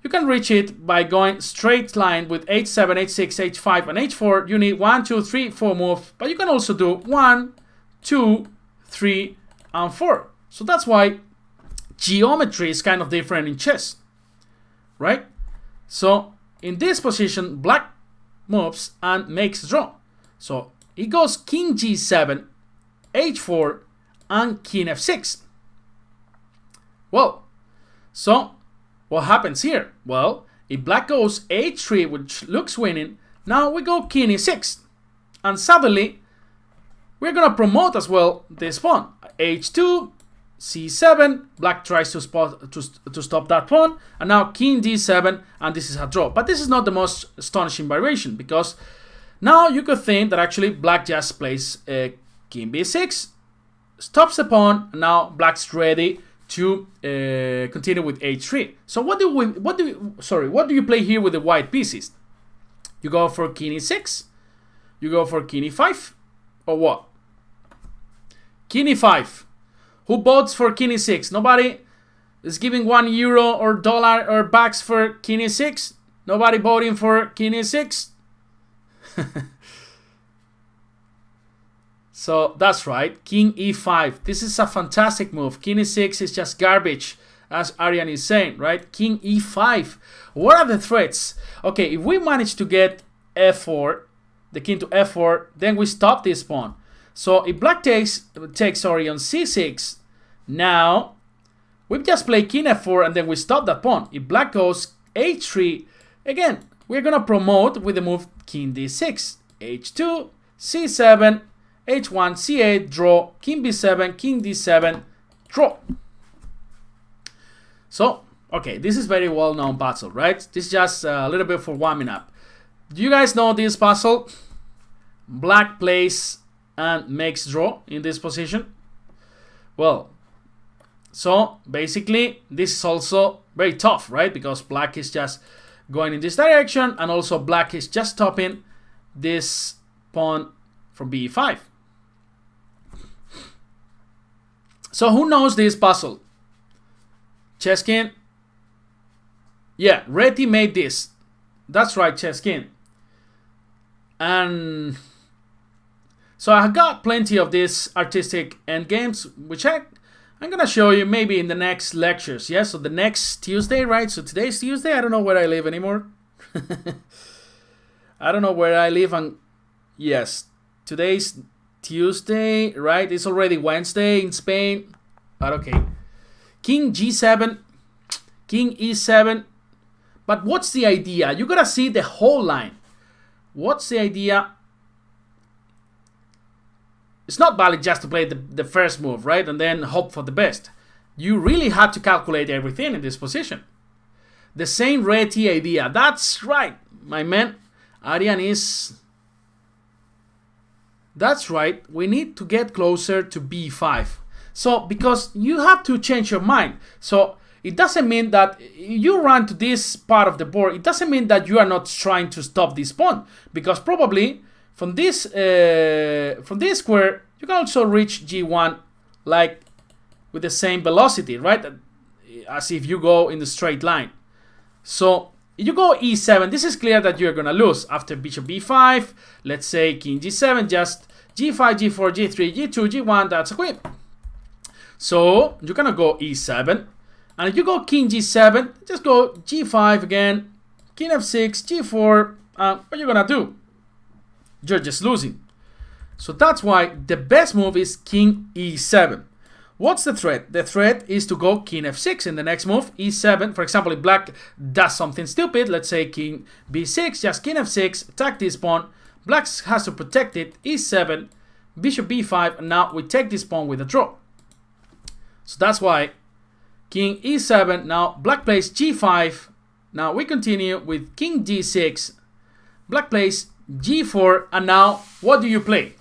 you can reach it by going straight line with h7, h6, h5, and h4. You need 1, 2, 3, 4 moves, but you can also do 1, 2, 3, and 4. So that's why geometry is kind of different in chess, right? So in this position, black moves and makes draw. So it goes king g7, h4, and king f6. Well, so what happens here? Well, if black goes h3, which looks winning, now we go king e6. And suddenly, we're going to promote as well this pawn. h2, c7, black tries to stop that pawn, and now king d7, and this is a draw. But this is not the most astonishing variation, because now you could think that actually black just plays king b6, stops the pawn, and now black's ready to continue with h3. So what do you play here with the white pieces? You go for king e6, you go for king e5, or what? King e5. Who votes for king e6? Nobody is giving €1 or dollar or bucks for king e6. Nobody voting for king e6. So that's right, king e5. This is a fantastic move. King e6 is just garbage, as Arian is saying, right? King e5. What are the threats? Okay, if we manage to get f4, the king to f4, then we stop this pawn. So if black takes on c6, now we just play king f4 and then we stop that pawn. If black goes h3, again, we're gonna promote with the move king d6, h2, c7, h1, c8, draw, king b7, king d7, draw. So, okay, this is very well-known puzzle, right? This is just a little bit for warming up. Do you guys know this puzzle? Black plays and makes draw in this position. Well, so basically this is also very tough, right? Because black is just going in this direction, and also black is just stopping this pawn from b5. So who knows this puzzle? Chesskin? Yeah, Reti made this. That's right, Chesskin. And so I got plenty of these artistic endgames, which I'm gonna show you maybe in the next lectures. Yeah, so the next Tuesday, right? So today's Tuesday. I don't know where I live anymore. I don't know where I live. And yes, today's Tuesday, right? It's already Wednesday in Spain. But okay. King g7, king e7. But what's the idea? You gotta see the whole line. What's the idea? It's not valid just to play the first move, right? And then hope for the best. You really have to calculate everything in this position. The same Reti idea. That's right, my man. Arian is... That's right. We need to get closer to b5. So, because you have to change your mind. So, it doesn't mean that you run to this part of the board. It doesn't mean that you are not trying to stop this pawn. Because probably from this square, you can also reach g1 like with the same velocity, right? As if you go in the straight line. So, if you go e7, this is clear that you're going to lose. After bishop b5, let's say king g7, just g5, g4, g3, g2, g1, that's a queen. So, you're going to go e7. And if you go king g7, just go g5 again, king f6, g4, what are you going to do? You're just losing. So that's why the best move is king e7. What's the threat? The threat is to go king f6 in the next move, e7. For example, if black does something stupid, let's say king b6, just king f6, attack this pawn. Black has to protect it, e7, bishop b5, and now we take this pawn with a draw. So that's why king e7, now black plays g5. Now we continue with king d6. Black plays g4, and now what do you play?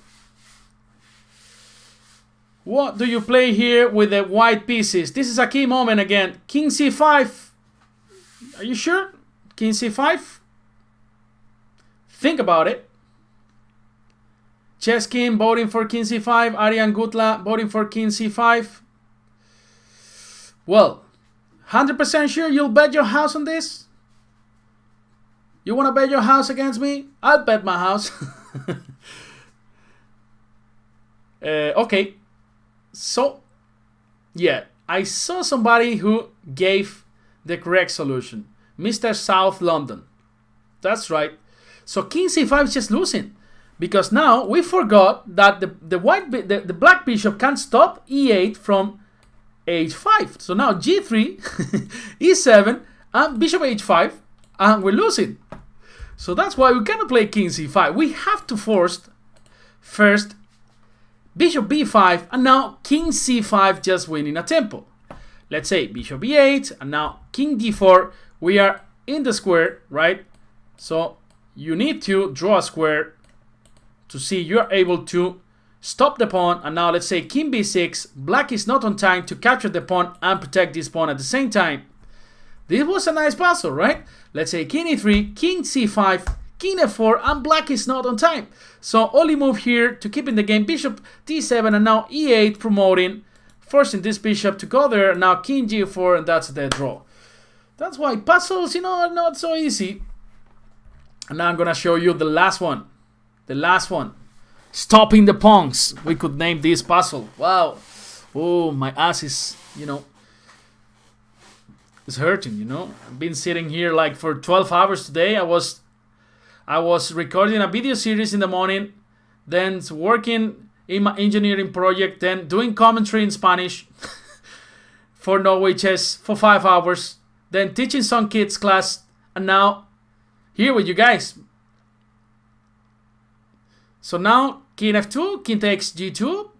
What do you play here with the white pieces? This is a key moment again. King c5. Are you sure? King c5? Think about it. Chess King voting for King c5. Aryan Gutla voting for King c5. Well, 100% sure you'll bet your house on this? You want to bet your house against me? I'll bet my house. Okay. So, yeah, I saw somebody who gave the correct solution. Mr. South London. That's right. So King c5 is just losing. Because now we forgot that the black bishop can't stop e8 from h5. So now g3, e7, and bishop h5, and we're losing. So that's why we cannot play king c5. We have to force first bishop b5, and now king c5 just winning a tempo. Let's say bishop e8, and now king d4. We are in the square, right? So you need to draw a square to see you're able to stop the pawn. And now let's say king b6. Black is not on time to capture the pawn and protect this pawn at the same time. This was a nice puzzle, right? Let's say king e3, king c5, king f4, and black is not on time. So only move here to keep in the game, bishop d7, and now e8 promoting, forcing this bishop to go there. Now king g4, and that's the draw. That's why puzzles, are not so easy. And now I'm gonna show you the last one. The last one. Stopping the pawns. We could name this puzzle. Wow. Oh, my ass is, it's hurting, I've been sitting here like for 12 hours today. I was recording a video series in the morning, then working in my engineering project, then doing commentary in Spanish for Norway Chess for 5 hours, then teaching some kids class, and now here with you guys. So now king f2, king takes g2.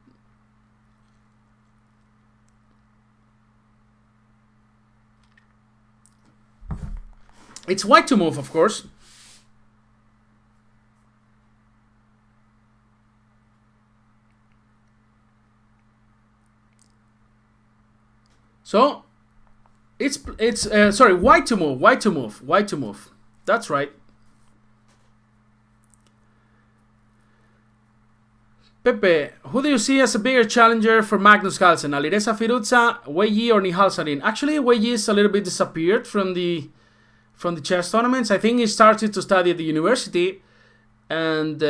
It's white to move, of course. So it's sorry, white to move, white to move, white to move. That's right. Pepe, who do you see as a bigger challenger for Magnus Carlsen? Alireza Firuza, Wei Yi, or Nihal Sarin? Actually, Wei Yi is a little bit disappeared from the chess tournaments. I think he started to study at the university, and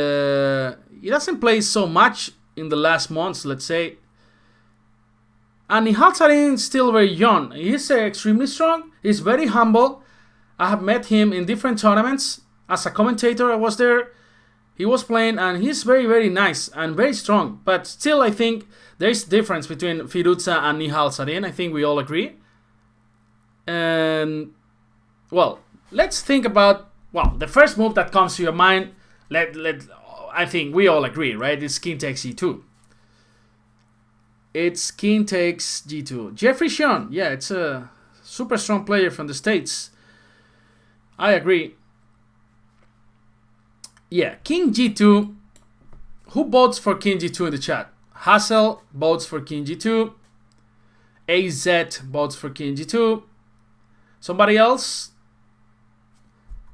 he doesn't play so much in the last months, let's say. And Nihal Sarin is still very young. He's extremely strong. He's very humble. I have met him in different tournaments. As a commentator, I was there. He was playing, and he's very, very nice and very strong. But still, I think there's a difference between Firuza and Nihal Sarin. I think we all agree. And, well, let's think about, the first move that comes to your mind. I think we all agree, right? It's king takes e2. It's king takes g2. Jeffrey Sean, yeah, it's a super strong player from the States. I agree. Yeah, king g2. Who votes for king g2 in the chat? Hassel votes for king g2. AZ votes for king g2. Somebody else?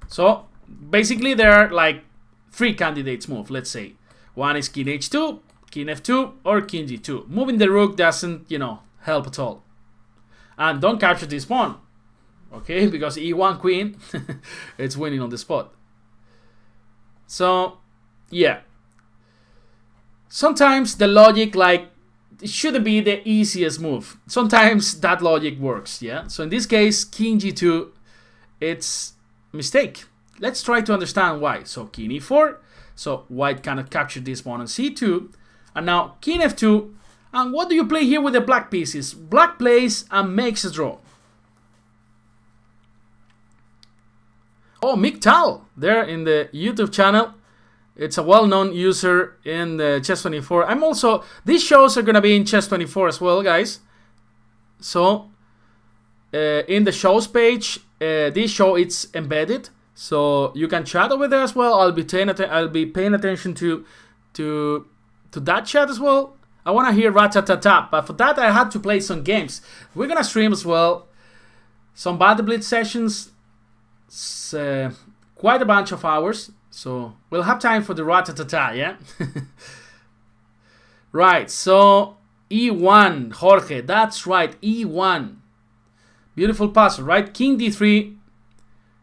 So, basically there are like 3 candidates move, let's say. One is king h2, king f2, or king g2. Moving the rook doesn't, help at all. And don't capture this pawn. Okay, because e1 queen, it's winning on the spot. So, yeah. Sometimes the logic, it shouldn't be the easiest move. Sometimes that logic works, yeah? So in this case, king g2, it's a mistake. Let's try to understand why. So king e4, so white cannot capture this pawn on c2. And now king f2. And what do you play here with the black pieces? Black plays and makes a draw. Oh, Mick Tal, there in the YouTube channel. It's a well-known user in the Chess24. I'm also, these shows are going to be in Chess24 as well, guys. So, in the shows page, this show, it's embedded. So, you can chat over there as well. I'll be paying attention to that chat as well. I want to hear rat-ta-ta-ta, but for that I had to play some games. We're gonna stream as well some Battle Blitz sessions. It's, quite a bunch of hours, so we'll have time for the rat-ta-ta-ta, yeah? Right, so E1, Jorge, that's right, E1. Beautiful puzzle, right? King D3.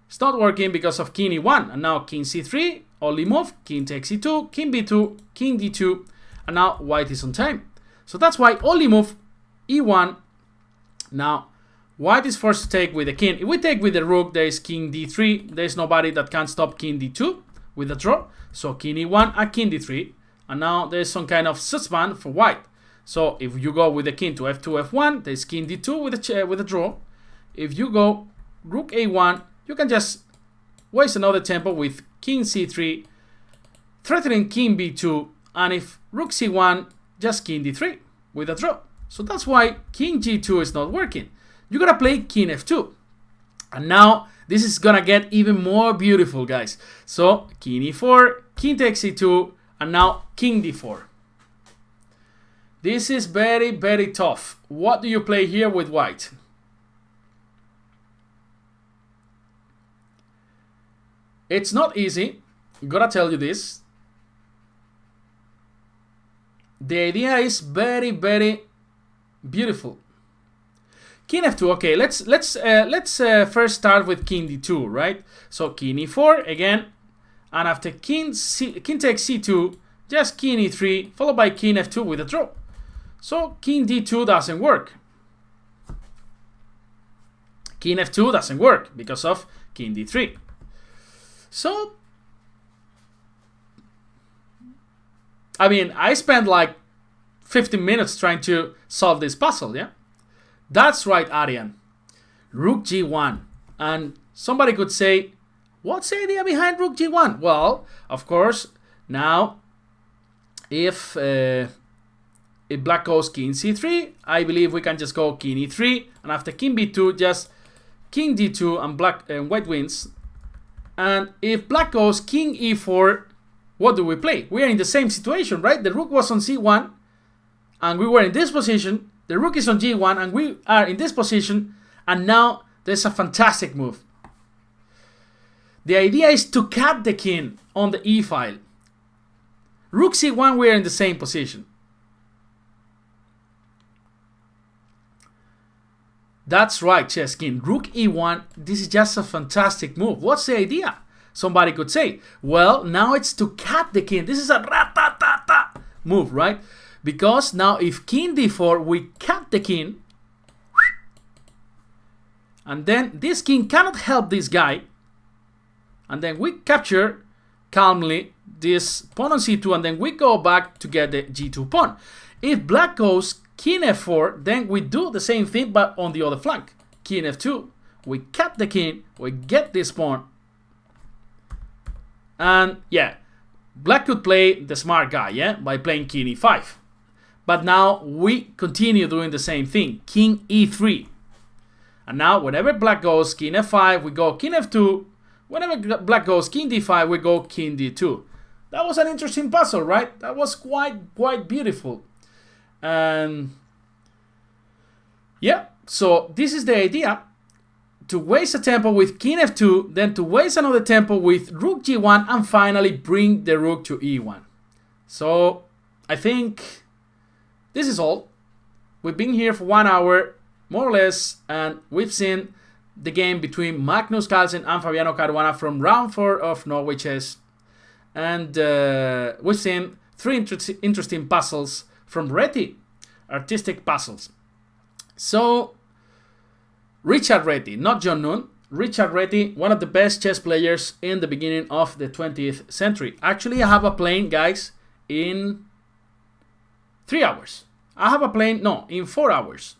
It's not working because of King E1, and now King C3, only move, King takes E2, King B2, King D2, and now white is on time. So that's why only move E1. Now white is forced to take with the king. If we take with the rook, there is King D3. There is nobody that can stop King D2 with a draw. So King E1 and King D3, and now there's some kind of suspense for white. So if you go with the king to F2, F1, there's King D2 with a draw. If you go Rook A1, you can just waste another tempo with King C3, threatening King B2, and if Rook C1, just King D3 with a draw. So that's why King G2 is not working. You gotta play King F2. And now this is gonna get even more beautiful, guys. So King E4, King takes E2, and now King D4. This is very, very tough. What do you play here with white? It's not easy, gotta tell you this. The idea is very, very beautiful. King F2, okay, let's first start with King D2, right? So King E4 again, and after King takes C2, just King E3, followed by King F2 with a draw. So King D2 doesn't work. King F2 doesn't work because of King D3. So, I mean, I spent like 15 minutes trying to solve this puzzle, yeah? That's right, Arian. Rook G1. And somebody could say, what's the idea behind Rook G1? Well, of course, now, if black goes King C3, I believe we can just go King E3, and after King B2, just King D2, and white wins. And if black goes King E4, what do we play? We are in the same situation, right? The rook was on C1, and we were in this position. The rook is on G1, and we are in this position. And now there's a fantastic move. The idea is to cut the king on the E file. Rook C1, we are in the same position. That's right, Chess King. Rook E1, this is just a fantastic move. What's the idea? Somebody could say, well, now it's to cut the king. This is a rat-ta-ta-ta move, right? Because now if King D4, we cut the king. And then this king cannot help this guy. And then we capture calmly this pawn on C2, and then we go back to get the G2 pawn. If black goes King F4, then we do the same thing, but on the other flank. King F2, we cut the king, we get this pawn. And yeah, black could play the smart guy, yeah, by playing King E5. But now we continue doing the same thing, King E3. And now whenever black goes King F5, we go King F2. Whenever black goes King D5, we go King D2. That was an interesting puzzle, right? That was quite beautiful. And yeah, so this is the idea. To waste a tempo with King F2, then to waste another tempo with Rook G1, and finally bring the Rook to E1. So I think this is all. We've been here for 1 hour, more or less, and we've seen the game between Magnus Carlsen and Fabiano Caruana from round 4 of Norway Chess. And we've seen 3 interesting puzzles from Reti, artistic puzzles. So, Richard Reti, not John Noon. Richard Reti, one of the best chess players in the beginning of the 20th century. Actually, I have a plane, guys, in 3 hours. I have a plane, no, in 4 hours.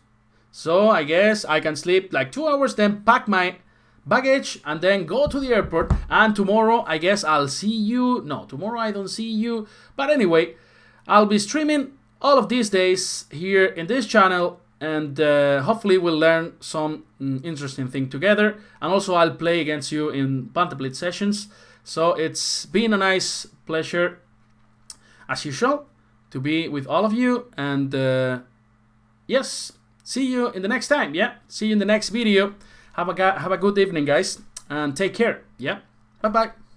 So I guess I can sleep like 2 hours, then pack my baggage and then go to the airport. And tomorrow, I guess I'll see you. No, tomorrow I don't see you. But anyway, I'll be streaming all of these days here in this channel. And hopefully we'll learn some interesting thing together. And also I'll play against you in Battle Blitz sessions. So it's been a nice pleasure, as usual. to be with all of you. And yes, see you in the next time. Yeah, see you in the next video. Have a good evening, guys, and take care. Yeah, bye bye.